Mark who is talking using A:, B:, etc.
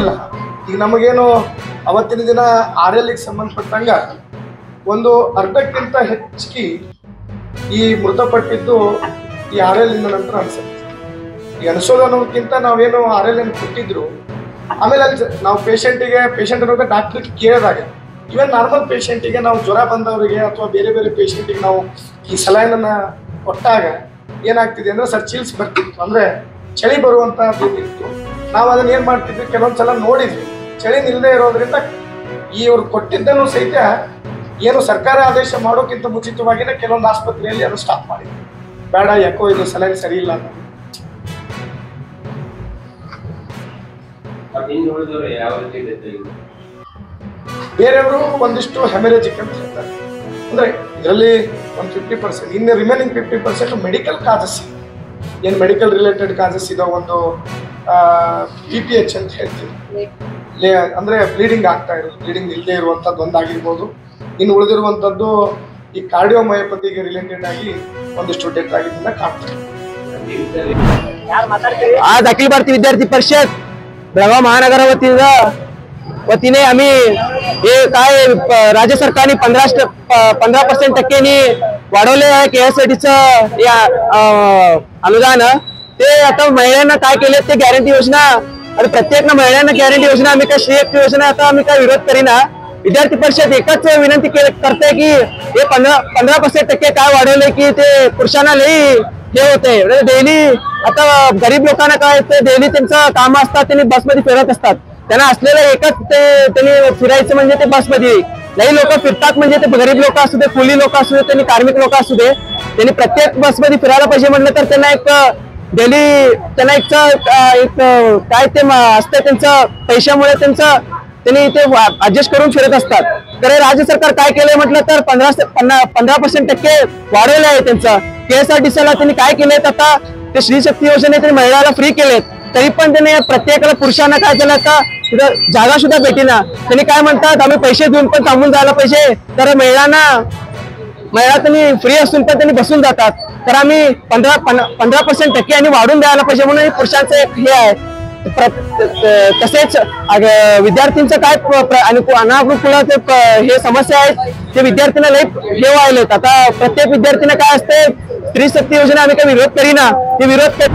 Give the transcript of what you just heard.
A: ಇಲ್ಲ. ಈಗ ನಮಗೇನು ಅವತ್ತಿನ ದಿನ RL ಗೆ ಸಂಬಂಧಪಟ್ಟಂಗ ಒಂದು ಅರ್ಧಕ್ಕಿಂತ ಹೆಚ್ಚಿಗೆ ಈ ಮೃತಪಟ್ಟಿದ್ದು ಈ RL ಇಂದ ನಂತರ ಅನ್ಸುತ್ತೆ. ಈ ಅನಿಸೋದು ಅನ್ನೋದಕ್ಕಿಂತ ನಾವೇನು RL ಅನ್ನು ಕೊಟ್ಟಿದ್ರು, ಆಮೇಲೆ ಅಲ್ಲಿ ನಾವು ಪೇಷಂಟ್ ಅನ್ನೋದು ಡಾಕ್ಟ್ರಿಗೆ ಕೇಳಿದಾಗ, ಇವನ್ ನಾರ್ಮಲ್ ಪೇಷಂಟಿಗೆ ನಾವು ಜ್ವರ ಬಂದವರಿಗೆ ಅಥವಾ ಬೇರೆ ಬೇರೆ ಪೇಷಂಟಿಗೆ ನಾವು ಈ ಸಲೈನನ್ನು ಕೊಟ್ಟಾಗ ಏನಾಗ್ತಿದೆ ಅಂದರೆ ಸರ್ ಚೀಲ್ಸ್ ಬರ್ತಿತ್ತು, ಅಂದರೆ ಚಳಿ ಬರುವಂಥದ್ದು ಇತ್ತು. ನಾವು ಅದನ್ನ ಏನು ಮಾಡ್ತಿದ್ವಿ, ಕೆಲವೊಂದ್ಸಲ ನೋಡಿದ್ವಿ ಚಳಿ ನಿಲ್ಲದೆ ಇರೋದ್ರಿಂದ ಇವ್ರು ಕೊಟ್ಟಿದ್ದನ್ನು ಸಹಿತ ಏನು ಸರ್ಕಾರ ಆದೇಶ ಮಾಡೋಕ್ಕಿಂತ ಮುಂಚಿತವಾಗಿನೇ ಕೆಲವೊಂದು ಆಸ್ಪತ್ರೆಯಲ್ಲಿ ಅದು ಸ್ಟಾಪ್ ಮಾಡಿದ್ವಿ. ಬೇಡ, ಯಾಕೋ ಇದು ಸಲೈನ್ ಸರಿ ಇಲ್ಲ ಅಂತ. ಬೇರೆಯವರು ಒಂದಿಷ್ಟು ಹೆಮರೇಜಿಕ್ ಅಂತ ಹೇಳ್ತಾರೆ. ಅಂದ್ರೆ ಇದರಲ್ಲಿ ಒಂದು 50%, ಇನ್ನು ರಿಮೈನಿಂಗ್ 50% ಮೆಡಿಕಲ್ ಕಾಸಸ್, ಏನು ಮೆಡಿಕಲ್ ರಿಲೇಟೆಡ್ ಕಾಸಸ್ ಇದಾವೆ. ಒಂದು PPH ಅಂತ ಹೇಳ್ತೀವಿ, ಅಂದ್ರೆ ಬ್ಲೀಡಿಂಗ್ ಆಗ್ತಾ ಇರೋದು, ಬ್ಲೀಡಿಂಗ್ ಇಲ್ಲದೆ ಇರುವಂಥದ್ದು ಒಂದಾಗಿರ್ಬೋದು. ಇನ್ನು ಉಳಿದಿರುವಂಥದ್ದು ಈ ಕಾರ್ಡಿಯೋಮಯೋಪತಿಗೆ ರಿಲೇಟೆಡ್ ಆಗಿ ಒಂದಿಷ್ಟು ಡೆತ್ ಆಗಿದ್ದನ್ನ ಕಾಣ್ತಾರೆ.
B: आज अखिल भारतीय विद्यार्थी परिषद बेळगाव महानगर वतीने आम्ही हे काय राज्य सरकारने 15% टक्क्यांनी वाढवले आहे KSTचं या अनुदान. ते आता महिलांना काय केले ते गॅरंटी योजना, आणि प्रत्येक महिलांना गॅरंटी योजना, आम्ही काय श्रेय योजना आता आम्ही काय विरोध करीना. विद्यार्थी परिषद एकच विनंती करते की हे 15% टक्के काय वाढवले की ते पुरुषांना लई हे होते. डेली आता गरीब लोकांना काय डेली त्यांचं काम असतात, त्यांनी बसमध्ये फिरत असतात. त्यांना असलेलं एकच ते त्यांनी फिरायचं म्हणजे ते बसमध्ये. लई लोक फिरतात, म्हणजे ते गरीब लोक असू दे, कुली लोक असू दे, त्यांनी कार्मिक लोक असू दे, त्यांनी प्रत्येक बसमध्ये फिरायला पाहिजे म्हटलं तर त्यांना एक डेली त्यांना एक काय ते असतं त्यांचं पैशामुळे त्यांनी ते ऍडजस्ट करून फिरत असतात. तर राज्य सरकार काय केलंय म्हटलं तर 15% टक्के वाढवले आहे त्यांचं. KSRTCला त्यांनी काय केलेत, आता ते श्री शक्ती योजने त्यांनी महिलांना फ्री केलेत, तरी पण त्यांनी प्रत्येकाला पुरुषांना काय केलं, आता तिथं जागा सुद्धा भेटेना. त्यांनी काय म्हणतात, आम्ही पैसे देऊन पण थांबून जायला पाहिजे, तर महिला त्यांनी फ्री असून पण त्यांनी बसून जातात. तर आम्ही 15% टक्के आणि वाढून द्यायला पाहिजे म्हणून पुरुषांचं एक हे आहे. तसेच विद्यार्थ्यांचं काय अनानुकूल हे समस्या आहेत, ते विद्यार्थ्यांना लई हे व्हायलेत. आता प्रत्येक विद्यार्थ्यांना काय असते, स्त्री शक्ती योजना आम्ही काही विरोध करीना, ते विरोध